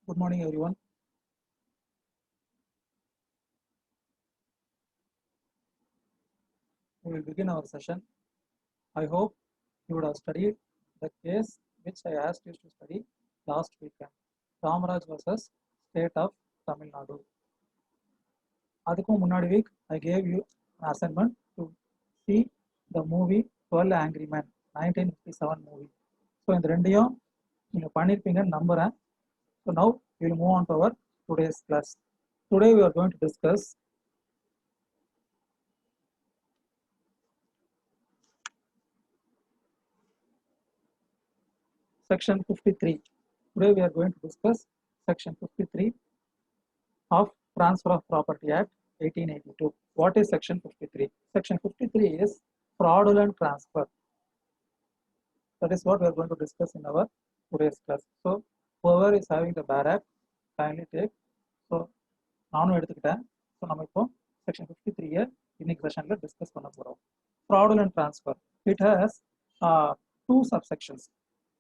Good morning, everyone. We will begin our session. I hope you would have studied the case which I asked you to study last weekend, Ramaraj versus State of Tamil Nadu. அதுக்கும் முன்னாடி week, I gave you an assignment to see the movie 12 Angry Men, 1957 movie. So இந்த ரெண்டையும் நீங்கள் பண்ணியிருப்பீங்கன்னு நம்புகிறேன். So now we will move on to our today's class. Today we are going to discuss section 53. Today we are going to discuss section 53 of Transfer of Property Act 1882. What is section 53? Section 53 is fraudulent transfer. That is what we are going to discuss in our today's class. So whoever is having the BAR Act, kindly take. So நானும் எடுத்துக்கிட்டேன். So நம்ம இப்போ section 53 இன்னைக்கு செஷனில் discuss பண்ண போகிறோம். Fraudulent transfer. It has two subsections.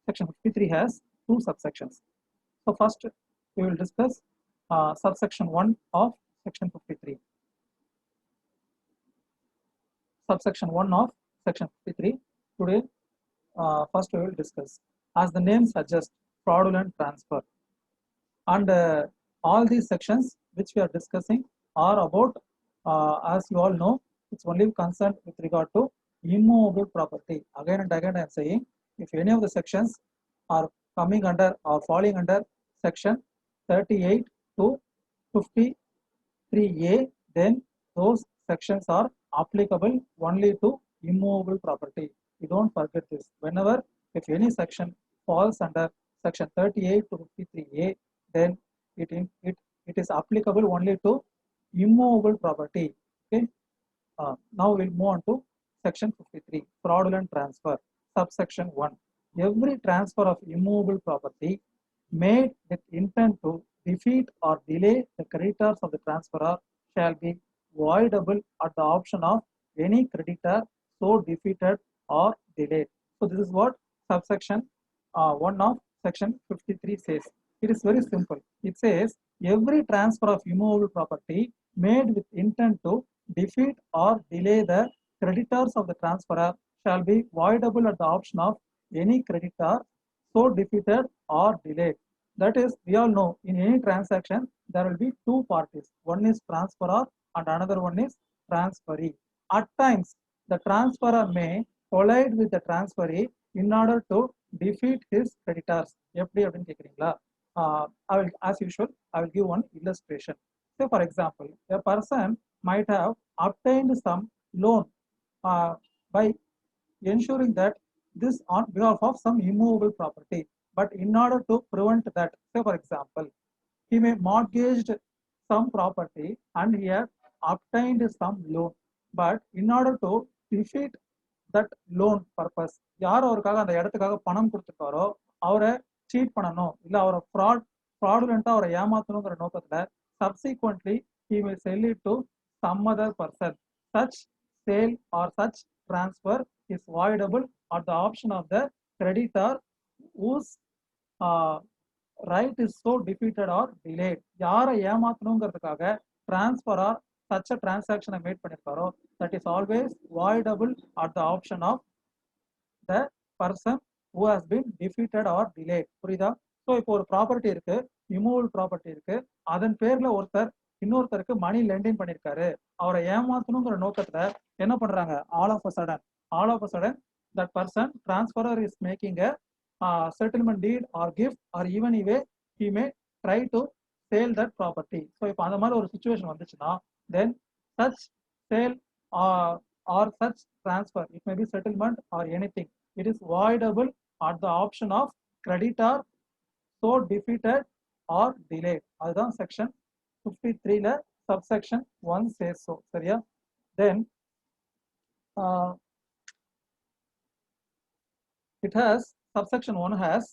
Section 53 has two subsections. So first we will discuss subsection 1 of section 53. Subsection 1 of section 53. Today first we will discuss. As the name suggests, fraudulent transfer. And all these sections which we are discussing are about, as you all know, it's only concerned with regard to immovable property. Again and again I am saying, if any of the sections are coming under or falling under section 38 to 53A, then those sections are applicable only to immovable property. You don't forget this. Whenever, if any section falls under section 38 to 53A, then it is applicable only to immovable property. Okay. Now we'll move on to section 53, fraudulent transfer, subsection 1. Every transfer of immovable property made with intent to defeat or delay the creditors of the transferor shall be voidable at the option of any creditor so defeated or delayed. So this is what subsection 1 of section 53 says. It is very simple. It says every transfer of immovable property made with intent to defeat or delay the creditors of the transferor shall be voidable at the option of any creditor so defeated or delayed. That is, we all know in any transaction there will be two parties. One is transferor and another one is transferee. At times, the transferor may collide with the transferee in order to defeat his creditors. எப்படி அப்படின்னு கேட்குறீங்களா? I will, as usual, I will give one illustration. So, for example, a person might have obtained some loan by ensuring that this on behalf of some immovable property. But in order to prevent that, say for example, he may mortgaged some property and he had obtained some loan. But in order to defeat that loan purpose, யார் அவருக்காக அந்த இடத்துக்காக பணம் கொடுத்துருக்காரோ அவரை seat பண்ணணும், இல்லை அவரை fraudulent அவரை ஏமாத்தணுங்கிற நோக்கத்தில் subsequently he will sell it to some other person. Such sale or such transfer is voidable at the option of the creditor whose right is so defeated or delayed. யாரை ஏமாத்தணுங்கிறதுக்காக transfer or such a transaction made பண்ணிருக்காரோ that is always voidable at the option of the person who has been defeated or delayed. புரியுதா? So இப்போ ஒரு property இருக்கு, இமூவல் property இருக்கு, அதன் பேர்ல ஒருத்தர் இன்னொருத்தருக்கு மணி லெண்டிங் பண்ணிருக்காரு, அவரை ஏமாத்தணுங்கிற நோக்கத்துல என்ன பண்றாங்க? All of a sudden that person transferor is making a settlement deed or gift or even he may try to sell that property. So இப்போ அந்த மாதிரி ஒரு சுச்சுவேஷன் வந்துச்சுன்னா then such sale or such transfer, it may be settlement or anything, it is voidable at the option of creditor so defeated or delayed. அதுதான் section 53ல subsection 1 says so. சரியா? Then it has, subsection 1 has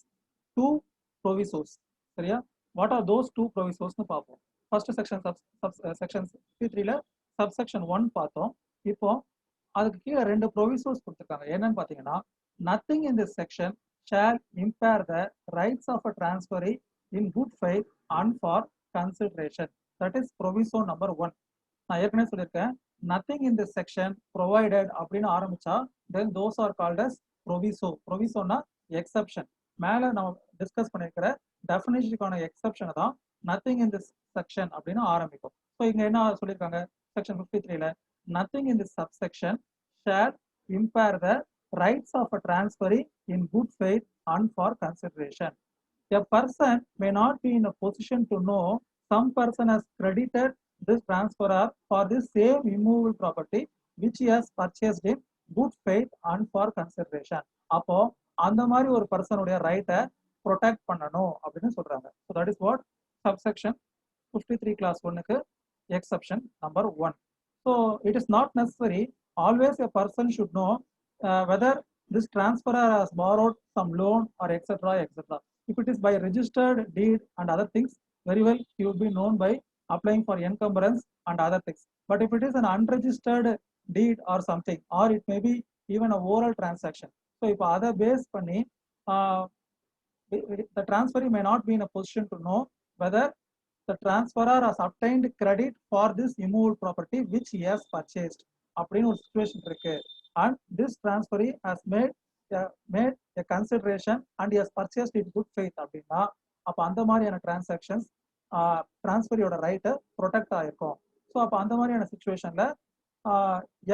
two provisos. சரியா? What are those two provisos னு பார்ப்போம். First section section 53ல subsection 1 பார்த்தோம். இப்போ அதுக்கு கீழே ரெண்டு provisos கொடுத்துருக்காங்க. என்னன்னு பார்த்தீங்கன்னா, nothing in this section shall impair the rights of a transferee in good faith and for consideration. That is proviso number 1. நான் ஏற்கனவே சொல்லியிருக்கேன், nothing in this section provided அப்படின்னு ஆரம்பிச்சா then those are called as proviso. provisoனா exception. மேல நம்ம discuss பண்ணியிருக்கிற டெஃபினிஷனுக்கான எக்ஸப்ஷனை தான் nothing in this section அப்படின்னு ஆரம்பிக்கும். ஸோ இங்க என்ன சொல்லியிருக்காங்க section 53ல, nothing in this subsection shall impair the rights of a transferee in good faith and for consideration. A person may not be in a position to know some person has credited this transferor for this same immovable property which he has purchased in good faith and for consideration. அப்போ அந்த மாதிரி ஒரு பர்சனுடைய ரைட்டை protect பண்ணணும் அப்படின்னு சொல்றாங்க. So that is what subsection 53 class 1க்கு exception number 1. So it is not necessary always a person should know whether this transferor has borrowed some loan or etc. etc. If it is by registered deed and other things, very well he would be known by applying for encumbrance and other things. But if it is an unregistered deed or something, or it may be even a oral transaction, so if other base பண்ணி the transferee may not be in a position to know whether the transferor has obtained credit for this immovable property which he has purchased அப்படின்னு ஒரு situation இருக்கு, and this transferee has made a consideration and he has purchased in good faith அப்படின்னா அப்போ அந்த மாதிரியான transactions டிரான்ஸ்ஃபரியோட ரைட்டை protect ஆயிருக்கும். So அப்போ அந்த மாதிரியான சுச்சுவேஷன்ல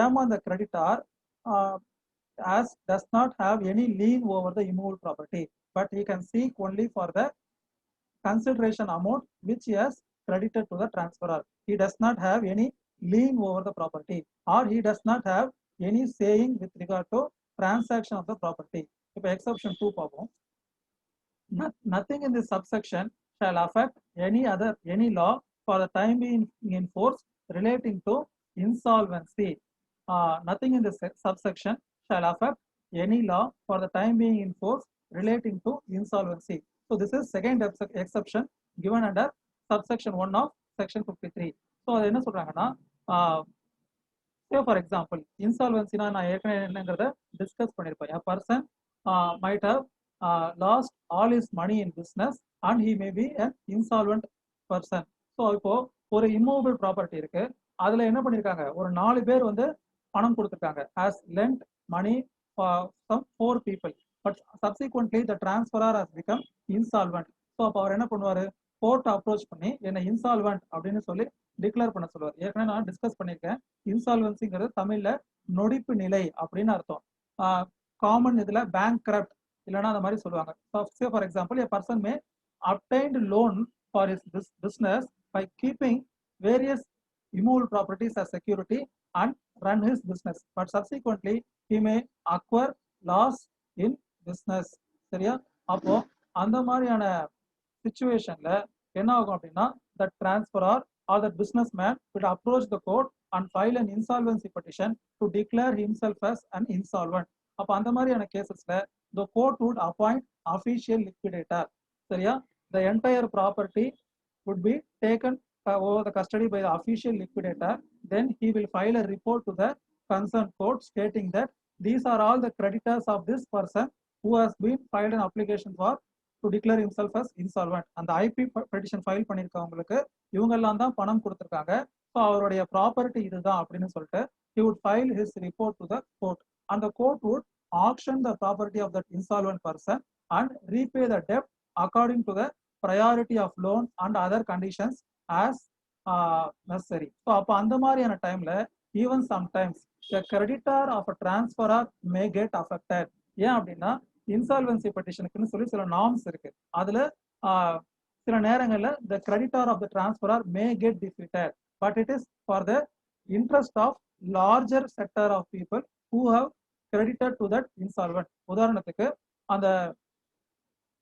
ஏமாந்த creditor does not have any lien over the immovable property, but he can seek only for the consideration amount which he has credited to the transferor. He does not have any lien over the property, or he does not have any saying with regard to transaction of the property. If exception 2 பார்ப்போம், nothing in this subsection shall affect any law for the time being in force relating to insolvency. Nothing in this subsection shall affect any law for the time being in force relating to insolvency. So this is second exception given under subsection 1 of section 53. So அது என்ன சொல்றாங்கன்னா, say for example insolvency நான் ஏற்கனவே என்னங்கறத discuss பண்ணிருப்பேன். A person might have lost all his money in business and he may be an insolvent person. So இப்போ ஒரு immovable property இருக்கு, அதுல என்ன பண்ணிருக்காங்க, ஒரு 4 பேர் வந்து பணம் கொடுத்துருக்காங்க as lent money for some 4 people, but subsequently the transferor has become insolvent. So அப்போ அவர் என்ன பண்ணுவாரு, கோர்ட் அப்ரோச் பண்ணி என்ன இன்சால்வெண்ட் அப்படின்னு சொல்லி டிக்ளேர் பண்ண சொல்லுவார். ஏற்கனவே நான் டிஸ்கஸ் பண்ணியிருக்கேன், இன்சால்வன்சிங்கிறது தமிழ்ல நொடிப்பு நிலை அப்படின்னு அர்த்தம். காமன் இதுல பேங்க் கிரப்ட் இல்லைன்னா அந்த மாதிரி சொல்லுவாங்க. For example, a person may obtained loan for his business by keeping various immovable properties as security and run his business, but subsequently he may acquire loss in business. சரியா? அப்போ அந்த மாதிரியான சிச்சுவேஷன்ல என்ன ஆகும் அப்படின்னா, the transferor or the businessman would approach the court and file an insolvency petition to declare himself as an insolvent. அப்போ அந்த மாதிரியான கேசஸ்ல the court would appoint official liquidator. சரியா? The entire property would be taken over the custody by the official liquidator. Then he will file a report to the concerned court stating that these are all the creditors of this person who has been filed an application for to declare himself as insolvent. அந்த IP petition file பண்ணிருக்கவங்களுக்கு இவங்க எல்லாம் தான் பணம் கொடுத்துருக்காங்க, so அவருடைய property இதுதான் அப்படின்னு சொல்லிட்டு he would file his report to the court, and the court would auction the property of that insolvent person and repay the debt according to the priority of loan and other conditions as necessary. So அப்போ அந்த மாதிரியான டைம்ல even sometimes the creditor of a transferor may get affected. ஏன் அப்படின்னா, insolvency பெட்டிஷனுக்குன்னு சொல்லி சில norms இருக்கு, அதுல சில நேரங்கள்ல the creditor of the transferor may get defeated, but it is for the interest of larger sector of people who have credited to that insolvent. உதாரணத்துக்கு அந்த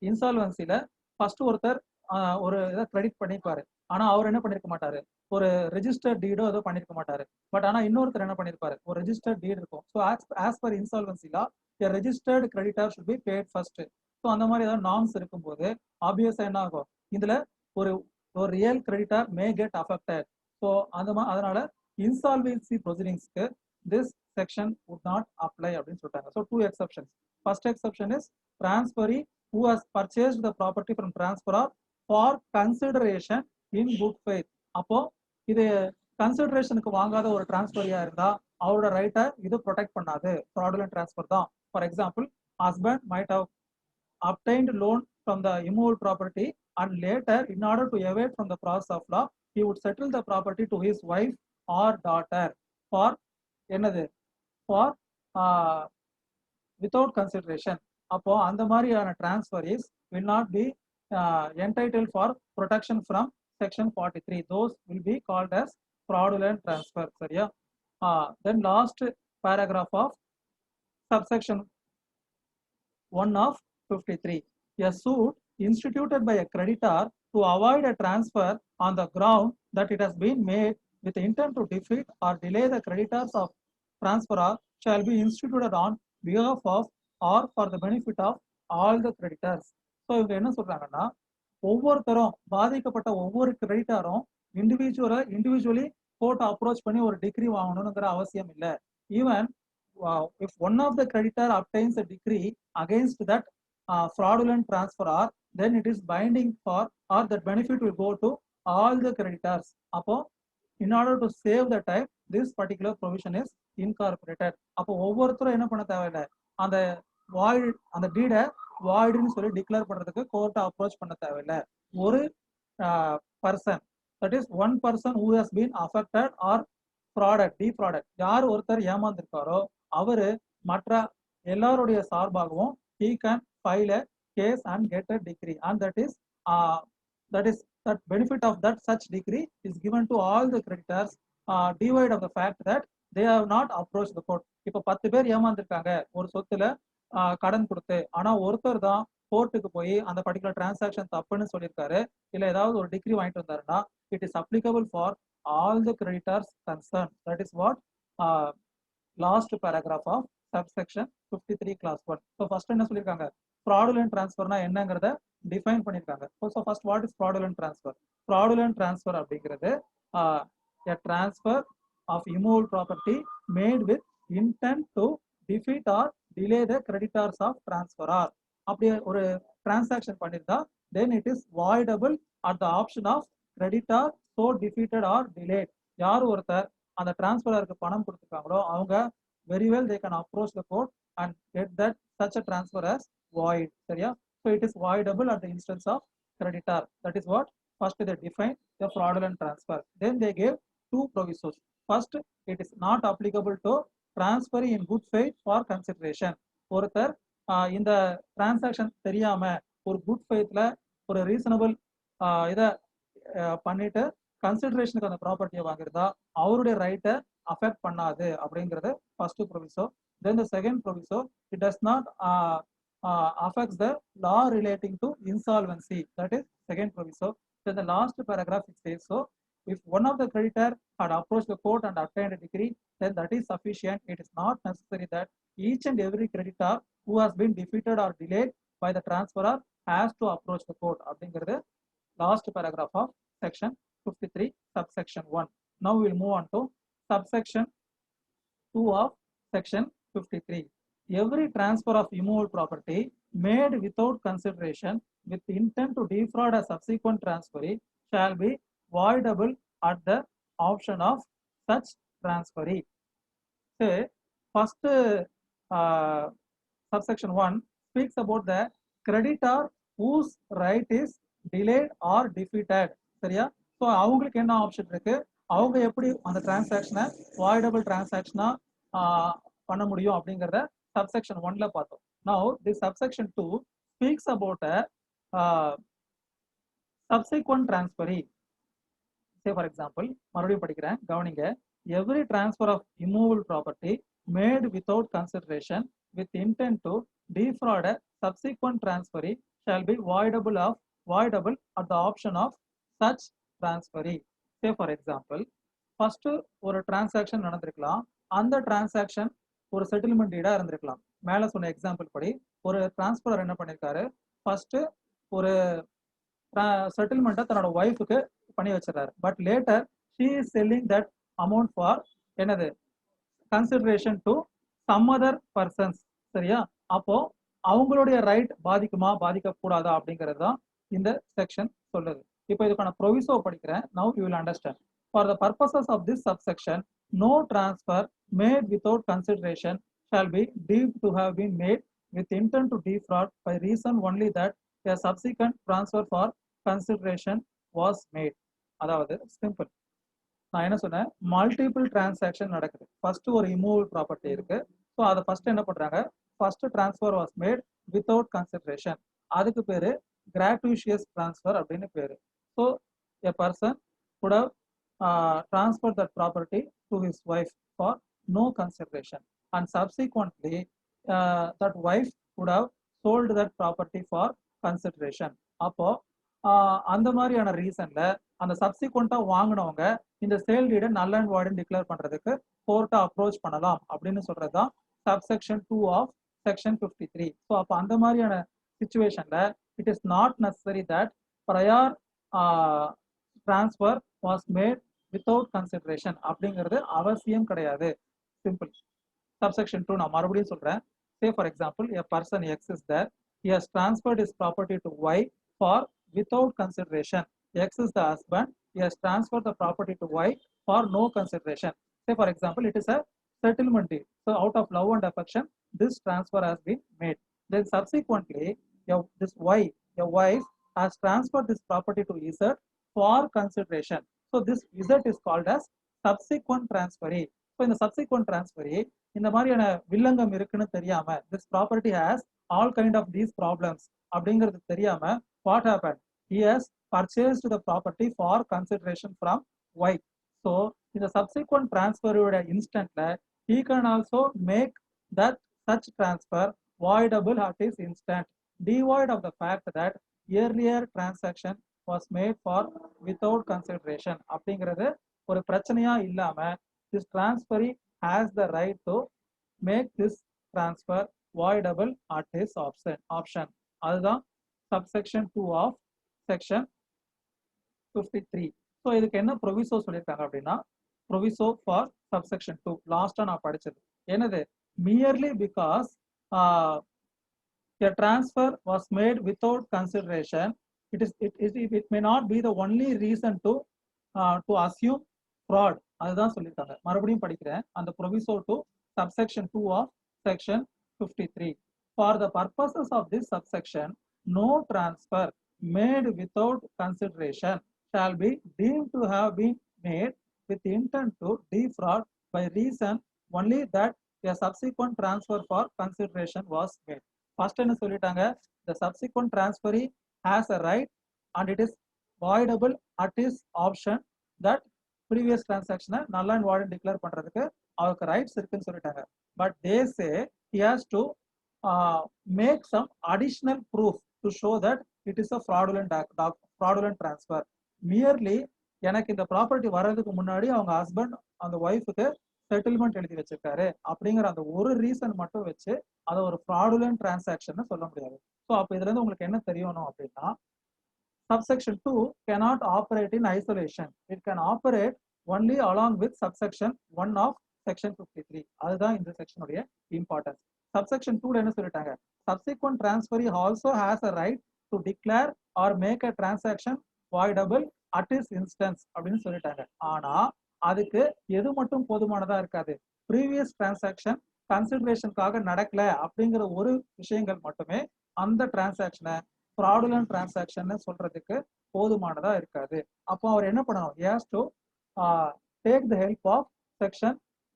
இன்சால்வன்சில ஃபர்ஸ்ட் ஒருத்தர் ஒரு இதை கிரெடிட் பண்ணிருப்பாரு, ஆனா அவர் என்ன பண்ணிருக்க மாட்டாரு, ஒரு ரெஜிஸ்டர்ட் டீடோ ஏதோ பண்ணிருக்க மாட்டாரு. பட் ஆனா இன்னொருத்தர் என்ன பண்ணிருப்பாரு, ஒரு ரெஜிஸ்டர்ட் டீட் இருக்கும். So as per insolvency law a registered creditor should be paid first. So அந்த மாதிரி ஏதாவது நார்ம்ஸ் இருக்கும்போது ஆப்வியஸா என்ன ஆகும், இதுல ஒரு ரியல் கிரெடிட்டார் மே கெட் அஃபெக்டட். ஸோ அதனால insolvency ப்ரொசீடிங்ஸ்க்கு this section would not apply அப்படின்னு சொல்லிட்டாங்க. So 2 exceptions. First exception is transferee who has purchased the property from transferor for consideration in good faith. அப்போ இது கன்சிடரேஷனுக்கு வாங்காத ஒரு டிரான்ஸ்ஃபரியா இருந்தா அவரோட ரைட்டை இது ப்ரொடெக்ட் பண்ணாது, fraudulent டிரான்ஸ்ஃபர் தான். For example, husband might have obtained loan from the immovable property and later, in order to evade from the process of law, he would settle the property to his wife or daughter for என்னது for without consideration. அப்போ அந்த மாதிரியான transfer is will not be entitled for protection from section 43. Those will be called as fraudulent transfer. சரியா? Then last paragraph of subsection 1 of 53. A suit instituted by a creditor to avoid a transfer on the ground that it has been made with the intent to defeat or delay the creditors of transferor shall be instituted on behalf of or for the benefit of all the creditors. So இவங்க என்ன சொல்றாங்கன்னா, ஒவ்வொருத்தரும் பாதிக்கப்பட்ட ஒவ்வொரு கிரெடிட்டாரும் individually கோர்ட்டை approach பண்ணி ஒரு degree வாங்கணுங்கிற அவசியம் இல்லை. Even if one of the creditor obtains a decree against that fraudulent transferor, then it is binding for or that benefit will go to all the creditors. அப்போ in order to save the time, this particular provision is incorporated. அப்போ ஒவ்வொருத்தரும் என்ன பண்ண தேவையில்லை, அந்த void அந்த டீடை வாய்டுன்னு சொல்லி declare பண்றதுக்கு கோர்ட்டை அப்ரோச் பண்ண தேவையில்லை. ஒரு person, that is one person who has been affected or defrauded, யார் ஒருத்தர் ஏமாந்திருக்காரோ அவரு மற்ற எல்லாருடைய சார்பாகவும் he can file a case and get a decree, and that benefit of that such decree is given to all the creditors, devoid of the fact that they have not approached the court. இப்போ 10 பேர் ஏமாந்திருக்காங்க ஒரு சொத்துல கடன் கொடுத்து, ஆனா ஒருத்தர் தான் கோர்ட்டுக்கு போய் அந்த பர்டிகுலர் டிரான்சாக்ஷன் தப்புன்னு சொல்லியிருக்காரு, இல்ல ஏதாவது ஒரு டிகிரி வாங்கிட்டு வந்தாருன்னா it is applicable for all the creditors concerned. That is what last paragraph of subsection 53 class 1. So first என்ன சொல்லிருக்காங்க, fraudulent transferனா என்னங்கறத define பண்ணிருக்காங்க. So first, what is fraudulent transfer? Fraudulent transfer அப்படிங்கிறது a transfer of immovable property made with intent to defeat or delay the creditors of transferor. அப்படி ஒரு transaction பண்ணிருந்தா then it is voidable at the option of creditor so defeated or delayed. யார் ஒருத்தர் அந்த டிரான்ஸ்ஃபருக்கு பணம் கொடுத்துருக்காங்களோ அவங்க very well they can approach the court and get that such a transfer as void. சரியா? So it is voidable at the instance of creditor. That is what first they define the fraudulent transfer. Then they gave two provisos. First, it is not applicable to transfer in good faith for consideration. ஒருத்தர் இந்த transaction தெரியாம ஒரு good ஃபெய்த்ல ஒரு reasonable இதை பண்ணிட்டு கன்சிடரேஷனுக்கு அந்த ப்ராப்பர்ட்டியை வாங்குறதா அவருடைய ரைட்டை அஃபெக்ட் பண்ணாது அப்படிங்கிறது first proviso. Then the second proviso, it does not affects the law relating to insolvency. That is second proviso. Then the last paragraph it says, so if one of the creditor had approached the court and obtained a decree, then that is sufficient. It is not necessary that each and every creditor who has been defeated or delayed by the transferor has to approach the court. அப்படிங்கிறது last paragraph of section 53 subsection 1. Now we will move on to subsection 2 of section 53. Every transfer of immovable property made without consideration with intent to defraud a subsequent transferee shall be voidable at the option of such transferee. Say, first subsection 1 speaks about the creditor whose right is delayed or defeated. சரியா? So அவங்களுக்கு என்ன option இருக்கு, அவங்க எப்படி அந்த டிரான்சாக்ஷனை voidable டிரான்சாக்ஷனா பண்ண முடியும் அப்படிங்கிறத subsection 1ல பார்த்தோம். Now this subsection 2 speaks about a subsequent transferee. Say for example, மறுபடியும் படிக்கிறேன், கவனிங்க. Every transfer of immovable property made without consideration with intent to defraud a subsequent transferee shall be voidable at the option of such transferee. Say for example, first ஒரு transaction நடந்திருக்கலாம், அந்த transaction ஒரு settlement டீடா இருந்திருக்கலாம். மேல சொன்ன example படி ஒரு டிரான்ஸ்பரர் என்ன பண்ணிருக்காரு, ஃபர்ஸ்ட் ஒரு செட்டில்மெண்ட்டை தன்னோட ஒய்ஃபுக்கு பண்ணி வச்சிடறாரு. But later she is selling that amount for என்னது consideration to some other persons. சரியா? அப்போ அவங்களுடைய ரைட் பாதிக்குமா பாதிக்க கூடாதா அப்படிங்கிறது தான் இந்த செக்ஷன் சொல்லுது. இப்போ இதுக்கான ப்ரொவிசோ படிக்கிறேன். Now you will understand. For the purposes of this subsection, no transfer made without consideration shall be deemed to have been made with intent to defraud by reason only that a subsequent transfer for consideration was made. அதாவது simple. நான் என்ன சொன்னேன், multiple transaction நடக்குது. First ஒரு immovable property இருக்கு. So அதை first என்ன பண்றாங்க, first transfer was made without consideration. அதுக்கு பேரு கிராட்டுஷியஸ் டிரான்ஸ்ஃபர் அப்படின்னு பேரு. So a person could have transferred that property to his wife for no consideration, and subsequently that wife would have sold that property for consideration. அப்போ அந்த மாதிரியான ரீசன்ல அந்த சப்சிக்வெண்டா வாங்கினவங்க இந்த சேல் டீடை நல் அண்ட் வாய்டுன்னு டிக்ளேர் பண்றதுக்கு கோர்ட்டை அப்ரோச் பண்ணலாம் அப்படின்னு சொல்றதுதான் சப்செக்ஷன் 2 ஆஃப் செக்ஷன் 53. ஸோ அப்போ அந்த மாதிரியான சுச்சுவேஷன்ல it is not necessary that prior transfer was made without consideration அப்படிங்கிறது அவசியம் கிடையாது. சிம்பிள். Subsection 2 நான் மறுபடியும் சொல்றேன். Say for example, a person X is there. He has transferred his property to Y for without consideration. X is the husband. He has transferred the property to Y for no consideration. Say for example, it is a settlement deed. So out of love and affection, this transfer has been made. Then subsequently, this Y, your wife, has transferred this property to Z for consideration. So this Z is called as subsequent transferee. So in the subsequent transferee, இந்த மாதிரியான வில்லங்கம் இருக்குன்னு தெரியாம, this property has all kind of these problems அப்படிங்கிறது தெரியாம, what happened? He has purchased the property for consideration from Y. So in the subsequent transfer instantல, he can also make that such transfer voidable at his instant, devoid of the fact that earlier transaction was made for without consideration. அப்படிங்கிறது ஒரு பிரச்சனையா இல்லாம, this transferee has the right to make this transfer voidable at his option. அதுதான் subsection 2 of section 53. So இதுக்கு என்ன proviso சொல்லியிருக்காங்க அப்படின்னா, proviso for subsection 2 லாஸ்டா நான் படிச்சது என்னது, merely because a transfer was made without consideration, it may not be the only reason to assume fraud. அதுதான் சொல்லியிருக்காங்க. மறுபடியும் படிக்கிறேன். அந்த proviso to subsection 2 of section 53. For the purposes of this subsection, no transfer made without consideration shall be deemed to have been made with intent to defraud by reason only that a subsequent transfer for consideration was made. First என்ன சொல்லிட்டாங்க, the subsequent transferee has a right and it is voidable at his option that previous transaction null and void declare பண்றதுக்கு அவருக்கு rights இருக்குன்னு சொல்லிட்டாங்க. But they say he has to make some additional proof to show that it is a fraudulent transfer. Merely எனக்கு இந்த property வர்றதுக்கு முன்னாடி அவங்க husband அந்த ஒய்ஃபுக்கு செட்டில்மெண்ட் எழுதி வச்சிருக்காரு அப்படிங்கிற அந்த ஒரு ரீசன் மட்டும் வச்சு அதை ஒரு ஃப்ராடுலன்ட் டிரான்சாக்ஷன் சொல்ல முடியாது. ஸோ அப்போ இதுல இருந்து உங்களுக்கு என்ன தெரியணும் அப்படின்னா, subsection 2 cannot operate in isolation. It can operate only along with subsection 1 of section 53. அதுதான் இந்த செக்ஷனுடைய இம்பார்ட்டன்ஸ். subsection 2 என்ன சொல்லிட்டாங்க, subsequent transferee also has a right to declare or make a transaction voidable at his instance அப்படின்னு சொல்லிட்டாங்க. ஆனா அதுக்கு எது மட்டும் போதுமானதா இருக்காது, ப்ரீவியஸ் டிரான்சாக்ஷன் கன்சிடரேஷனுக்காக நடக்கல அப்படிங்கிற ஒரு விஷயங்கள் மட்டுமே அந்த டிரான்சாக்ஷனை ஃப்ராடுலன்ட் டிரான்சாக்ஷன் சொல்றதுக்கு போதுமானதா இருக்காது. அப்போ அவர் என்ன பண்ணணும், he has to take the help of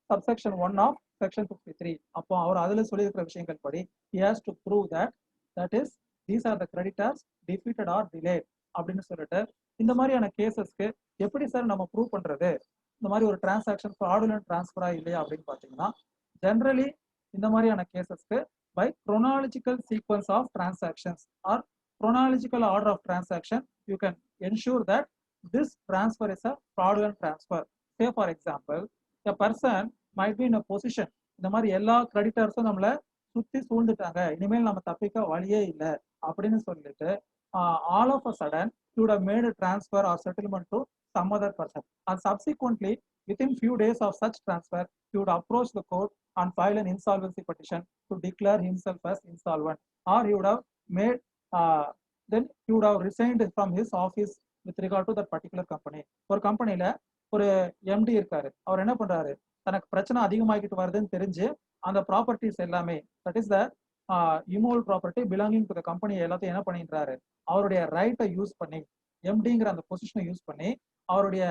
subsection 1 of section 53. அப்போ அவர் அதுல சொல்லியிருக்கிற விஷயங்கள் படி he has to prove that is these are the creditors defeated or delayed அப்படின்னு சொல்லிட்டு, இந்த மாதிரியான கேசஸ்க்கு எப்படி சார் நம்ம ப்ரூவ் பண்றது இந்த மாதிரி ஒரு டிரான்சாக்ஷன் ஃப்ராடுலன்ட் டிரான்ஸ்ஃபரா இல்லையா அப்படின்னு பாத்தீங்கன்னா, ஜெனரலி இந்த மாதிரியான கேசஸ்க்கு by chronological sequence of transactions or chronological order of transaction, you can ensure that this transfer is a fraudulent transfer. Say for example, a person might be in a position, இந்த மாதிரி எல்லா கிரெடிட்டர்ஸும் நம்மள சுத்தி சூழ்ந்துட்டாங்க, இனிமேல் நம்ம தப்பிக்க வழியே இல்லை அப்படின்னு சொல்லிட்டு all of a sudden you would have made a transfer or settlement to some other person, and subsequently within few days of such transfer he would approach the court and file an insolvency petition to declare himself as insolvent, or he would have made then he would have resigned from his office with regard to that particular company. ஒரு கம்பெனில ஒரு empty இருக்காரு, அவர் என்ன பண்றாரு, தனக்கு பிரச்சனை அதிகமாகிட்டு வருதுன்னு தெரிஞ்சு அந்த ப்ராப்பர்ட்டிஸ் எல்லாமே, that is the immovable property belonging to the company எல்லாத்தையும் என்ன பண்ணிடுறாரு, அவருடைய ரைட்டை யூஸ் பண்ணி, எம்டிங்கிற அந்த பொசிஷனை யூஸ் பண்ணி அவருடைய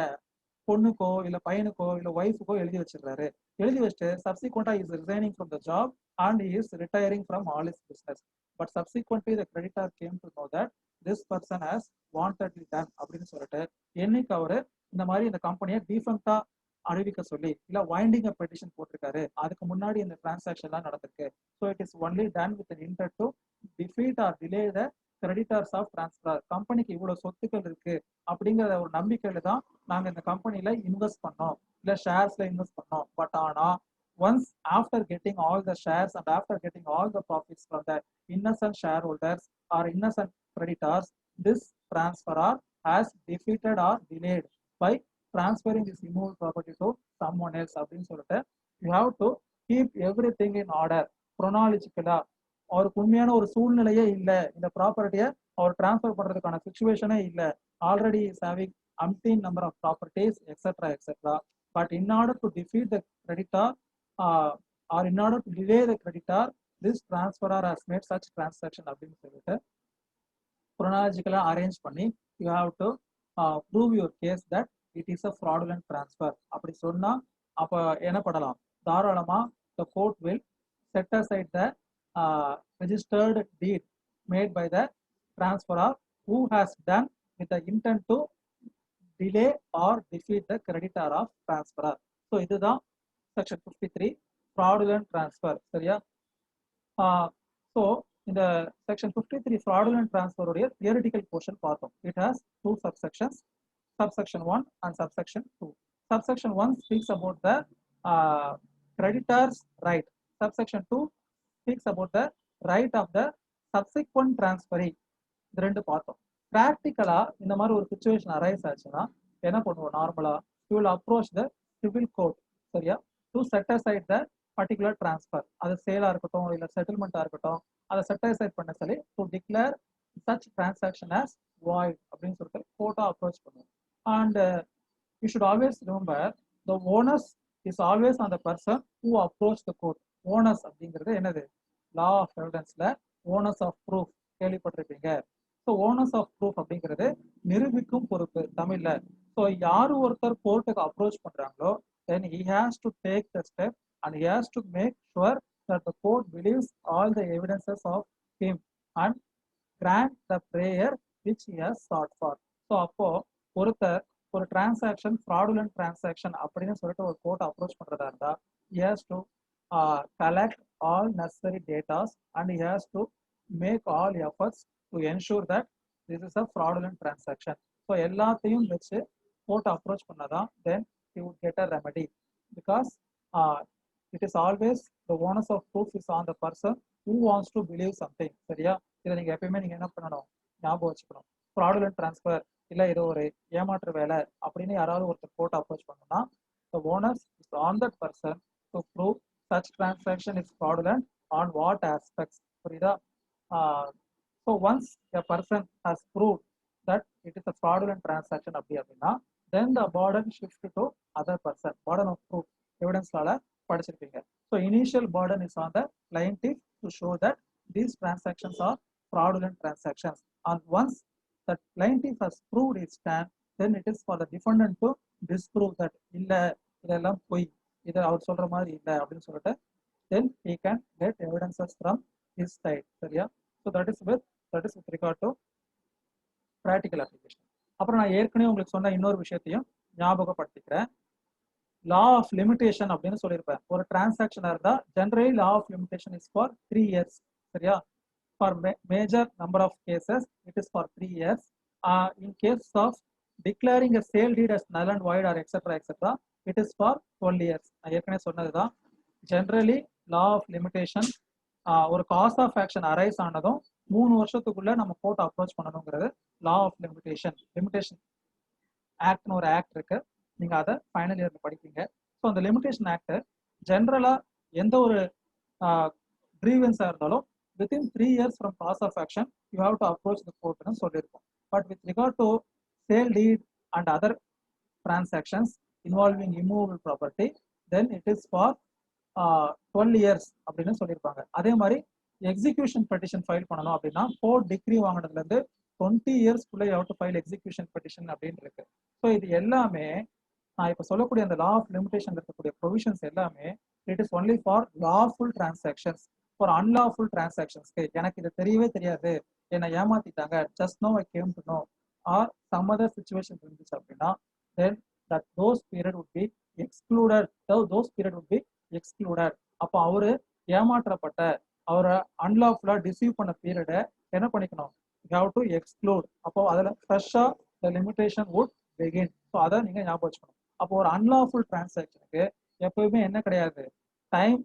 பொண்ணுக்கோ இல்ல பையனுக்கோ இல்ல ஒய்ஃபுக்கோ எழுதி வச்சிடுறாரு. எழுதி வச்சுட்டு சப்சிக்வெண்டா is resigning from the job and is retiring from all is business. But subsequently the creditor came to know that this person has wantedly done அப்படின்னு சொல்லிட்டு என்னைக்கு அவரு இந்த மாதிரி இந்த கம்பெனியை டிஃபெக்டா அறிவிக்க சொல்லி இல்ல வைண்டிங் அ பெட்டிஷன் போட்டிருக்காரு, அதுக்கு முன்னாடி இந்த டிரான்சாக்ஷன்லாம் நடந்திருக்கு. So it is only done with an intent to defeat or delay the creditors of transfer. கம்பெனிக்கு இவ்வளவு சொத்துக்கள் இருக்கு அப்படிங்கிற ஒரு நம்பிக்கையில தான் நாங்க இந்த கம்பெனில இன்வெஸ்ட் பண்ணோம், இல்ல ஷேர்ஸ்ல இன்வெஸ்ட் பண்ணோம். பட் ஆனா once after getting all the shares and after getting all the profits from the innocent shareholders or innocent creditors, this transferor has defeated or delayed by transferring this immovable property to someone else அப்படின்னு சொல்லிட்டு you have to keep everything in order chronologically. அவருக்கு உண்மையான ஒரு சூழ்நிலையே இல்லை, இந்த ப்ராப்பர்ட்டியை அவர் transfer பண்றதுக்கான சுச்சுவேஷனே இல்லை, already is having umpteen number of properties etc. But in order to defeat the creditor or in order to delay the creditor, this transferor has made such transaction அப்படின்னு சொல்லிட்டு chronologically arrange பண்ணி you have to prove your case that it is a fraudulent transfer. அப்படி சொன்னா அப்ப என்ன பண்ணலாம், தாராளமா the court will set aside the registered deed made by the transferor who has done with the intent to delay or defeat the creditor of transferor. So இதுதான் section 53 fraudulent transfer. சரியா? So இந்த section 53 fraudulent transfer உடைய theoretical portion பார்த்தோம். It has two subsections, subsection 1 and subsection 2. Subsection 1 speaks about the creditor's right. Subsection 2 speaks about the right of the subsequent transferee. இது ரெண்டு பார்த்தோம். ப்ராக்டிக்கலா இந்த மாதிரி ஒரு சுச்சுவேஷன் அரைஸ் ஆச்சுன்னா என்ன பண்ணுவோம், நார்மலா you will approach the civil court, சரியா, to set aside the particular transfer. அது சேலா இருக்கட்டும் இல்ல செட்டில்மெண்டா இருக்கட்டும், அதை செட் அசைட் பண்ண சொல்லி to declare such transaction as void அப்படின்னு சொல்லிட்டு கோர்ட்டா அப்ரோச் பண்ணுவோம். And you should always remember the onus is always on the person who approach the court. Onus அப்படிங்கிறது என்னது, லா ஆஃப் எவிடன்ஸ்ல ஓனர்ஸ் ஆஃப் ப்ரூஃப் கேள்விப்பட்டிருப்பீங்க. ஸோ ஓனர்ஸ் ஆஃப் ப்ரூஃப் அப்படிங்கிறது நிரூபிக்கும் பொறுப்பு தமிழ்ல. ஸோ யாரு ஒருத்தர் கோர்ட்டுக்கு அப்ரோச் பண்றாங்களோ then he has to take the step and he has to make sure that the court believes all the evidences of him and grant the prayer which he has sought for. So அப்போ ஒருத்தர் ஒரு transaction fraudulent transaction அப்படின்னு சொல்லிட்டு ஒரு court approach பண்றதா இருந்தா he has to collect all necessary data and he has to make all efforts to ensure that this is a fraudulent transaction. So எல்லாத்தையும் வச்சு கோர்ட் அப்ரோச் பண்ணாதான் then he would get a remedy, because it is always the onus of proof is on the person who wants to believe something. சரியா? இதை நீங்க எப்பயுமே நீங்க என்ன பண்ணணும், ஞாபகம் வச்சுக்கணும். fraudulent transfer இல்ல இது ஒரு ஏமாற்று வேலை அப்படின்னு யாராவது ஒருத்தர் கோர்ட் அப்ரோச் பண்ணணும்னா the onus is on that person to prove such transaction is fraudulent on what aspects. புரியுதா? So once a person has proved that it is a fraudulent transaction அப்படின்னா then the burden shifts to other person. burden of proof evidence லால படிச்சிருப்பீங்க. So initial burden is on the plaintiff to show that these transactions are fraudulent transactions, and once the plaintiff has proved its stand, then it is for the defendant to disprove that இல்ல இதெல்லாம் பொய், இது அவர் சொல்ற மாதிரி இல்லை அப்படின்னு சொல்லிட்டு then he can get evidences from his side. சரியா? So that is with regard to practical application. அப்புறம் நான் ஏற்கனவே உங்களுக்கு சொன்ன இன்னொரு விஷயத்தையும் ஞாபகப்படுத்திக்கிறேன். லா ஆஃப் லிமிடேஷன் அப்படின்னு சொல்லியிருப்பேன். ஒரு டிரான்சாக்ஷனா இருந்தா generally law of limitation is for 3 years. சரியா? For major number of cases it is for 3 years. In case of declaring a sale deed as null and void or etc it is for 12 years. நான் ஏற்கனவே சொன்னதுதான். Generally law of limitation ஒரு cos of action arise ஆனதும் 3 வருஷத்துக்குள்ள நம்ம court approach பண்ணணுங்கிறது லா of limitation. Limitation ஆக்ட்னு ஒரு act இருக்கு, நீங்க அதை ஃபைனல் இயர்ல படிப்பீங்க. ஸோ அந்த லிமிடேஷன் ஆக்ட் ஜென்ரலா எந்த ஒரு கிரீவன்ஸா இருந்தாலும் within 3 years from cause of action you have to approach the court னு சொல்லியிருக்கோம். But with regard to sale deed and other transactions involving immovable property, then it is for 12 years அப்படின்னு சொல்லியிருப்பாங்க. அதே மாதிரி எக்ஸிக்யூஷன் பெட்டிஷன் ஃபைல் பண்ணணும் அப்படின்னா court degree வாங்கினதுல இருந்து 20 இயர்ஸ்க்குள்ள you have to file execution petition அப்படின்னு இருக்கு. ஸோ இது எல்லாமே நான் இப்போ சொல்லக்கூடிய அந்த லா ஆஃப் லிமிடேஷன் இருக்கக்கூடிய ப்ரொவிஷன்ஸ் எல்லாமே it is only for lawful transactions. For unlawful டிரான்சாக்ஷன்ஸ்க்கு எனக்கு இது தெரியவே தெரியாது, என்னை ஏமாத்திட்டாங்க, just know I came to know or some other situation இருந்துச்சு அப்படின்னா then that those period would be excluded. Those period would be excluded. அப்போ அவரு ஏமாற்றப்பட்ட அவரை அன்லாஃபுல்லா டிசீவ் பண்ண பீரியடை என்ன பண்ணிக்கணும், யூ ஹேவ் டு எக்ஸ்க்ளூட். அப்போ அதில் ஃப்ரெஷ்ஷா த லிமிடேஷன் வுட் பிகின். ஸோ அதை நீங்க ஞாபகம் வச்சுக்கணும். அப்போ ஒரு அன்லாஃபுல் டிரான்சாக்ஷனுக்கு எப்பவுமே என்ன கிடையாது, டைம்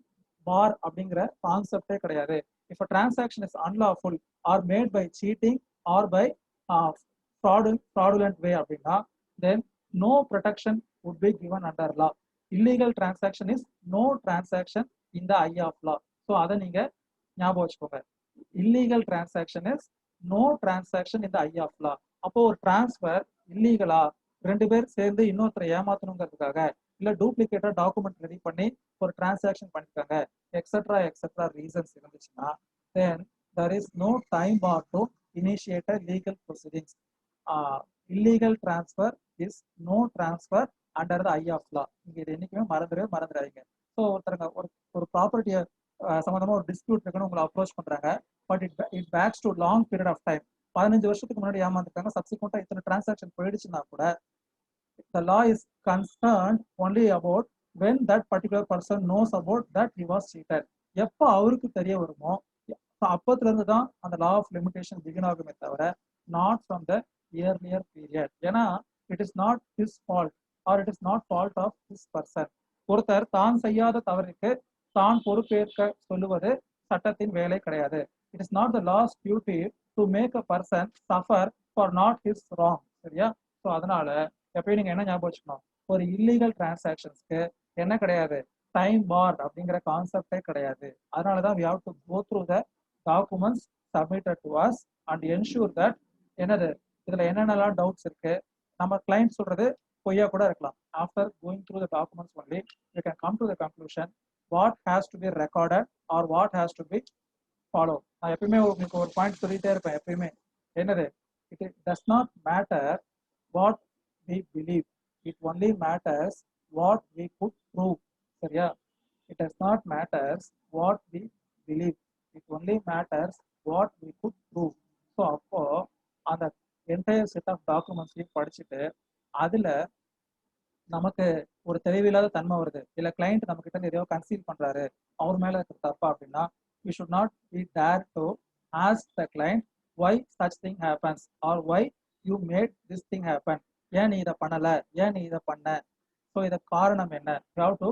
பார் அப்படிங்கிற கான்செப்டே கிடையாது. If a transaction is unlawful or made by cheating or by fraudulent way அப்படின்னா then no protection would be given under law. Illegal transaction is no transaction in the eye of law. So அதை நீங்க ஞாபகம் வச்சுக்கோங்க. Illegal transaction is no transaction in the eye of law. அப்போ ஒரு transfer இல்லீகலா ரெண்டு பேர் சேர்ந்து இன்னொருத்தரை ஏமாத்தணுங்கிறதுக்காக இல்ல டூப்ளிகேட்டா டாக்குமெண்ட் ரெடி பண்ணி ஒரு டிரான்சாக்ஷன் பண்ணிருக்காங்க எக்ஸெட்ரா எக்ஸெட்ரா ரீசன்ஸ் இருந்துச்சுன்னா தென் there is no time bar to initiate a legal proceedings. Illegal transfer is no transfer under the eye of law. இங்க இது என்னைக்குமே மறந்துடாதீங்க. ஸோ ஒருத்தருங்க ஒரு ப்ராப்பர்ட்டியை சம்பந்தமா ஒரு டிஸ்பியூட் இருக்குன்னு உங்களை அப்ரோச் பண்றாங்க. But it backs to long period of time. 15 வருஷத்துக்கு முன்னாடி ஏமாந்துருக்காங்க, சப்சிக்வெண்டா இத்தனை டிரான்சாக்ஷன் போயிடுச்சுன்னா கூட the law is concerned only about when that particular person knows about that he was cheated. எப்போ அவருக்கு தெரிய வருமோ அப்பத்துல இருந்து தான் அந்த லா ஆஃப் லிமிடேஷன் பிகின் ஆகுமே தவிர not from the earlier period. ஏன்னா it is not his fault or it is not fault of his person. ஒருத்தர் தான் செய்யாத தவறுக்கு தான் பொறுப்பேற்க சொல்லுவது சட்டத்தின் வேலை கிடையாது. It is not the law's duty to make a person suffer for not his wrong. சரியா? ஸோ அதனால எப்பயும் நீங்க என்ன ஞாபகம் வச்சுக்கணும், ஒரு இல்லீகல் டிரான்சாக்ஷன்ஸ்க்கு என்ன கிடையாது, டைம் பார் அப்படிங்கிற கான்செப்டே கிடையாது. அதனாலதான் we have to go through the documents submitted to us and ensure that என்னது இதுல என்னென்னலாம் டவுட்ஸ் இருக்கு, நம்ம கிளைண்ட் சொல்றது பொய்யா கூட இருக்கலாம். After going through the documents only you can come to the conclusion what has to be recorded or what has to be follow. நான் எப்பயுமே உங்களுக்கு ஒரு பாயிண்ட் சொல்லிட்டே இருப்பேன் எப்பயுமே, என்னது, it does not matter what we believe, it only matters what we could prove. சரியா? it does not matters what we believe, it only matters what we could prove. So அப்போ அந்த என்டையர் செட் ஆஃப் டாக்குமெண்ட்ஸையும் படிச்சுட்டு அதுல நமக்கு ஒரு தெளிவில்லாத தன்மை வருது, இல்ல கிளைண்ட் நம்ம கிட்ட எதையோ கன்சீல் பண்றாரு, அவர் மேல இருக்கிற தப்பா அப்படின்னா we should not be there to ask the client why such thing happens or why you made this thing happen. ஏன் நீ இதை பண்ணல, ஏன் நீ இதை பண்ண, ஸோ இதை காரணம் என்ன. You have to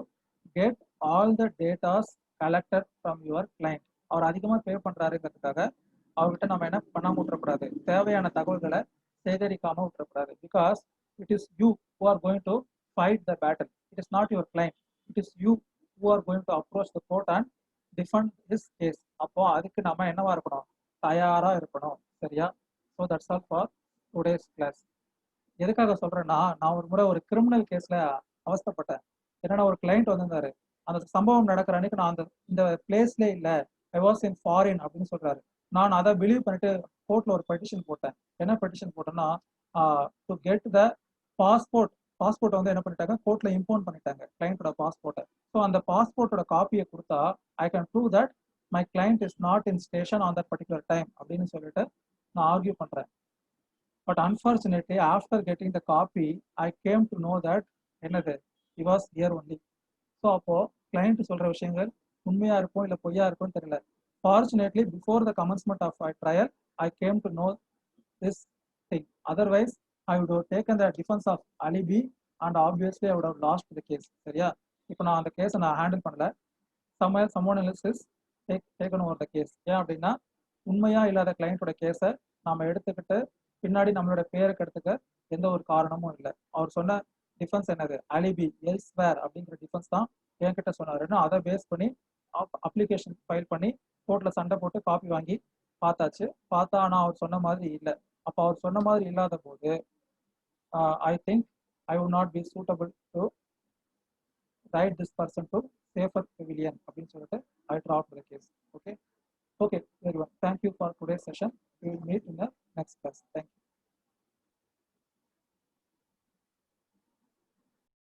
get all the datas collected from your client. அவர் அதிகமாக பே பண்றாருங்கிறதுக்காக அவர்கிட்ட நம்ம என்ன பண்ணாம விட்டுறக்கூடாது, தேவையான தகவல்களை சேகரிக்காம விட்டுறக்கூடாது. Because it is you who are going to fight the battle, it is not your client, it is you who are going to approach the court and defend his case. அப்போ அதுக்கு நம்ம என்னவா இருக்கணும், தயாரா இருக்கணும். சரியா? So that's all for today's class. எதுக்காக சொல்றேன்னா, நான் ஒரு முறை ஒரு கிரிமினல் கேஸ்ல அவஸ்தப்பட்டேன். என்னன்னா ஒரு கிளைண்ட் வந்திருந்தாரு, அந்த சம்பவம் நடக்கிற அன்னைக்கு நான் இந்த பிளேஸ்ல இல்ல, ஐ வாஸ் இன் ஃபாரின் அப்படின்னு சொல்றாரு. நான் அதை பிலீவ் பண்ணிட்டு கோர்ட்ல ஒரு பெட்டிஷன் போட்டேன். என்ன பெட்டிஷன் போட்டேன்னா, டு கெட் த பாஸ்போர்ட் வந்து என்ன பண்ணிட்டாங்க, கோர்ட்ல இம்போர்ட் பண்ணிட்டாங்க கிளைண்டோட பாஸ்போர்ட்டை. ஸோ அந்த பாஸ்போர்ட்டோட காப்பியை கொடுத்தா I can prove that my client is not in station on that particular time அப்படின்னு சொல்லிட்டு நான் ஆர்கியூ பண்றேன். But unfortunately, after getting the copy, I came to know that என்னது, he was here only. So அப்போ client சொல்ற விஷயங்கள் உண்மையா இருக்கும் இல்ல பொய்யா இருக்கும்னு தெரியல. Fortunately, before the commencement of my trial, I came to know this thing. Otherwise, I would have taken the defense of alibi and obviously I would have lost the case. சரியா? இப்போ நான் அந்த கேஸை நான் ஹேண்டில் பண்ணல. someone else is taken over the case. ஏன் அப்படின்னா, உண்மையா இல்லாத கிளைண்டோட கேஸை நாம எடுத்துக்கிட்டு பின்னாடி நம்மளோட பேருக்கு எடுத்துக்க எந்த ஒரு காரணமும் இல்லை. அவர் சொன்ன டிஃபென்ஸ் என்னது, அலிபி எல்ஸ்வேர் அப்படிங்கிற டிஃபென்ஸ் தான் என்கிட்ட சொன்னாருன்னு அதை பேஸ் பண்ணி அப்ளிகேஷன் ஃபைல் பண்ணி கோர்ட்டில் சண்டை போட்டு காப்பி வாங்கி பார்த்தாச்சு. பார்த்தா ஆனால் அவர் சொன்ன மாதிரி இல்லை. அப்போ அவர் சொன்ன மாதிரி இல்லாத போது I think I would not be suitable to write this person to safer pavilion அப்படின்னு சொல்லிட்டு I drop the case. Okay, okay, very well. Thank you for today's session. We will meet in the next class. Thank you.